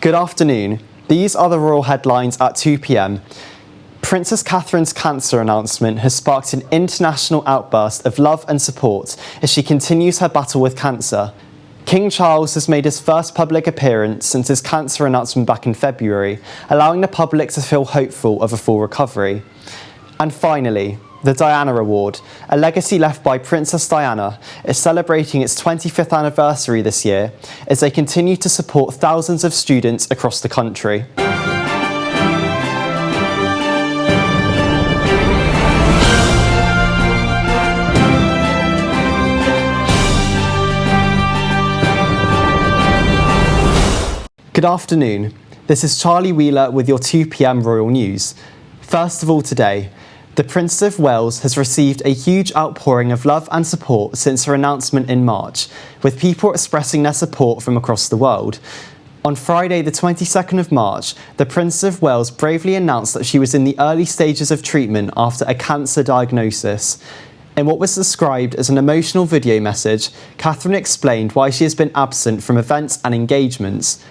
Good afternoon. These are the royal headlines at 2 p.m. Princess Catherine's cancer announcement has sparked an international outburst of love and support as she continues her battle with cancer. King Charles has made his first public appearance since his cancer announcement back in February, allowing the public to feel hopeful of a full recovery. And finally, the Diana Award, a legacy left by Princess Diana, is celebrating its 25th anniversary this year as they continue to support thousands of students across the country. Good afternoon. This is Charlie Wheeler with your 2 p.m. Royal News. First of all today, the Princess of Wales has received a huge outpouring of love and support since her announcement in March, with people expressing their support from across the world. On Friday, the 22nd of March, the Princess of Wales bravely announced that she was in the early stages of treatment after a cancer diagnosis. In what was described as an emotional video message, Catherine explained why she has been absent from events and engagements.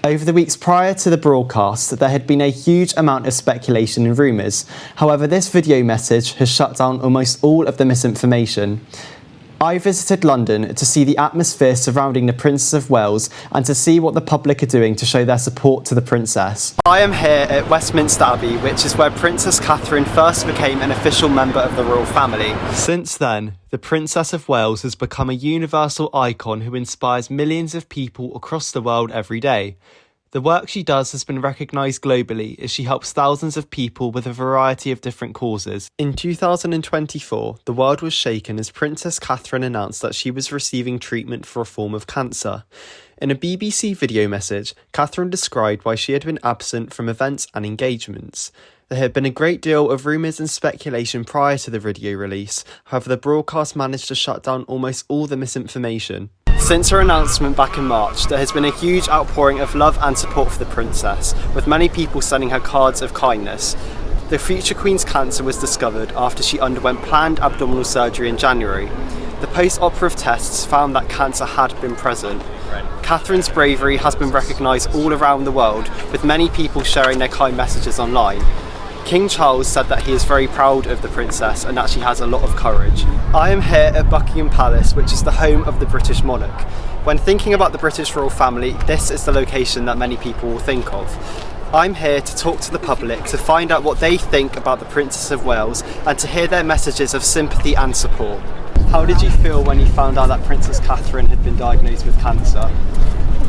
Over the weeks prior to the broadcast, there had been a huge amount of speculation and rumours. However, this video message has shut down almost all of the misinformation. I visited London to see the atmosphere surrounding the Princess of Wales and to see what the public are doing to show their support to the Princess. I am here at Westminster Abbey, which is where Princess Catherine first became an official member of the royal family. Since then, the Princess of Wales has become a universal icon who inspires millions of people across the world every day. The work she does has been recognised globally as she helps thousands of people with a variety of different causes. In 2024, the world was shaken as Princess Catherine announced that she was receiving treatment for a form of cancer. In a BBC video message, Catherine described why she had been absent from events and engagements. There had been a great deal of rumours and speculation prior to the video release, however the broadcast managed to shut down almost all the misinformation. Since her announcement back in March, there has been a huge outpouring of love and support for the princess, with many people sending her cards of kindness. The future Queen's cancer was discovered after she underwent planned abdominal surgery in January. The post-operative tests found that cancer had been present. Catherine's bravery has been recognised all around the world, with many people sharing their kind messages online. King Charles said that he is very proud of the princess and that she has a lot of courage. I am here at Buckingham Palace, which is the home of the British monarch. When thinking about the British royal family, this is the location that many people will think of. I'm here to talk to the public, to find out what they think about the Princess of Wales and to hear their messages of sympathy and support. How did you feel when you found out that Princess Catherine had been diagnosed with cancer?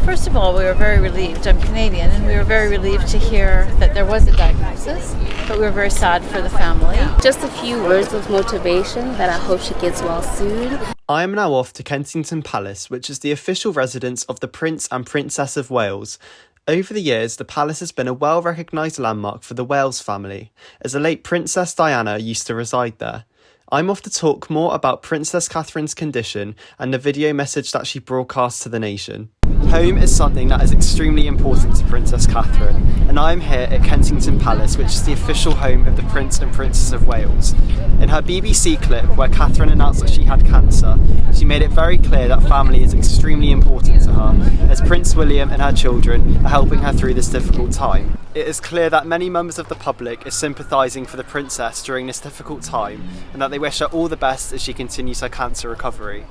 First of all, we were very relieved. I'm Canadian, and we were very relieved to hear that there was a diagnosis, but we were very sad for the family. Just a few words of motivation that I hope she gets well soon. I am now off to Kensington Palace, which is the official residence of the Prince and Princess of Wales. Over the years, the palace has been a well-recognised landmark for the Wales family, as the late Princess Diana used to reside there. I'm off to talk more about Princess Catherine's condition and the video message that she broadcast to the nation. Home is something that is extremely important to Princess Catherine, and I am here at Kensington Palace, which is the official home of the Prince and Princess of Wales. In her BBC clip where Catherine announced that she had cancer, she made it very clear that family is extremely important to her, as Prince William and her children are helping her through this difficult time. It is clear that many members of the public are sympathising for the princess during this difficult time, and that they wish her all the best as she continues her cancer recovery.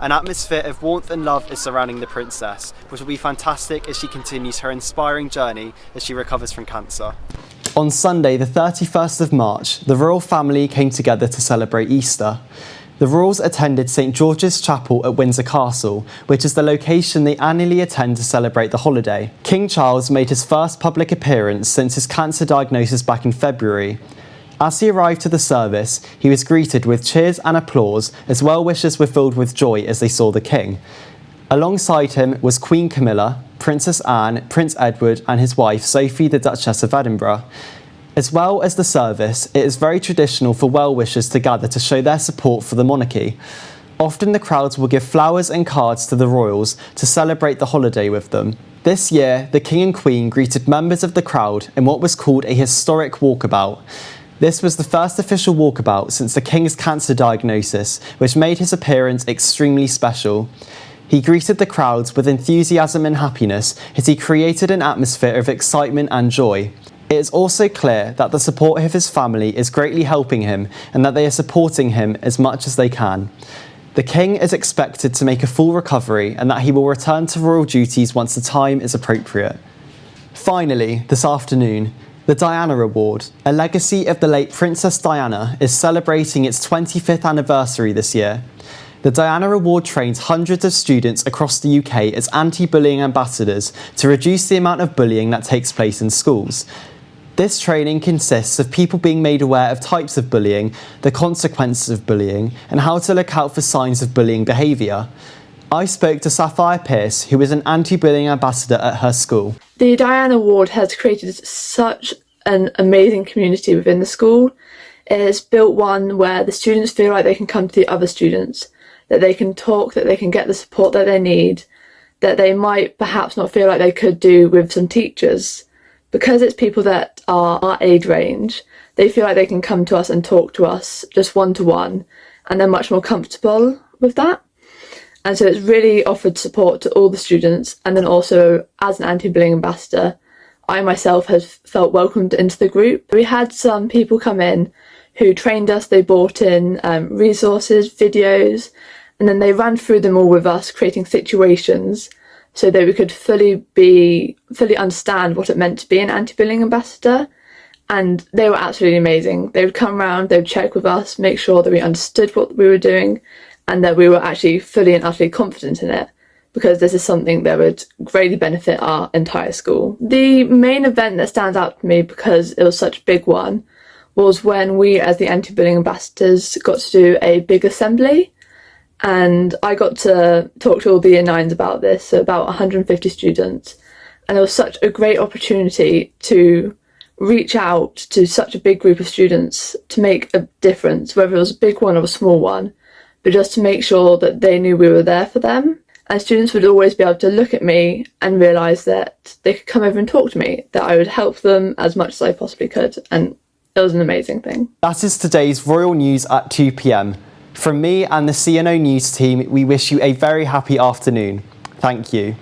An atmosphere of warmth and love is surrounding the princess, which will be fantastic as she continues her inspiring journey as she recovers from cancer. On Sunday, the 31st of March, the royal family came together to celebrate Easter. The royals attended St George's Chapel at Windsor Castle, which is the location they annually attend to celebrate the holiday. King Charles made his first public appearance since his cancer diagnosis back in February. As he arrived to the service, he was greeted with cheers and applause as well-wishers were filled with joy as they saw the king. Alongside him was Queen Camilla, Princess Anne, Prince Edward and his wife Sophie, the Duchess of Edinburgh. As well as the service, it is very traditional for well-wishers to gather to show their support for the monarchy. Often the crowds will give flowers and cards to the royals to celebrate the holiday with them. This year, the King and Queen greeted members of the crowd in what was called a historic walkabout. This was the first official walkabout since the King's cancer diagnosis, which made his appearance extremely special. He greeted the crowds with enthusiasm and happiness as he created an atmosphere of excitement and joy. It is also clear that the support of his family is greatly helping him and that they are supporting him as much as they can. The King is expected to make a full recovery and that he will return to royal duties once the time is appropriate. Finally, this afternoon, the Diana Award, a legacy of the late Princess Diana, is celebrating its 25th anniversary this year. The Diana Award trains hundreds of students across the UK as anti-bullying ambassadors to reduce the amount of bullying that takes place in schools. This training consists of people being made aware of types of bullying, the consequences of bullying, and how to look out for signs of bullying behaviour. I spoke to Sapphire Pierce, who is an anti-bullying ambassador at her school. The Diana Award has created such an amazing community within the school. It has built one where the students feel like they can come to the other students, that they can talk, that they can get the support that they need, that they might perhaps not feel like they could do with some teachers. Because it's people that are our age range, they feel like they can come to us and talk to us just one-to-one, and they're much more comfortable with that. And so it's really offered support to all the students. And then also, as an anti-bullying ambassador, I myself have felt welcomed into the group. We had some people come in who trained us. They brought in resources, videos, and then they ran through them all with us, creating situations so that we could fully understand what it meant to be an anti-bullying ambassador. And they were absolutely amazing. They would come around, they would check with us, make sure that we understood what we were doing and that we were actually fully and utterly confident in it, because this is something that would greatly benefit our entire school. The main event that stands out to me, because it was such a big one, was when we as the anti-bullying ambassadors got to do a big assembly. And I got to talk to all the Year 9s about this, so about 150 students. And it was such a great opportunity to reach out to such a big group of students to make a difference, whether it was a big one or a small one, but just to make sure that they knew we were there for them. And students would always be able to look at me and realise that they could come over and talk to me, that I would help them as much as I possibly could. And it was an amazing thing. That is today's Royal News at 2 p.m. From me and the CNO News team, we wish you a very happy afternoon. Thank you.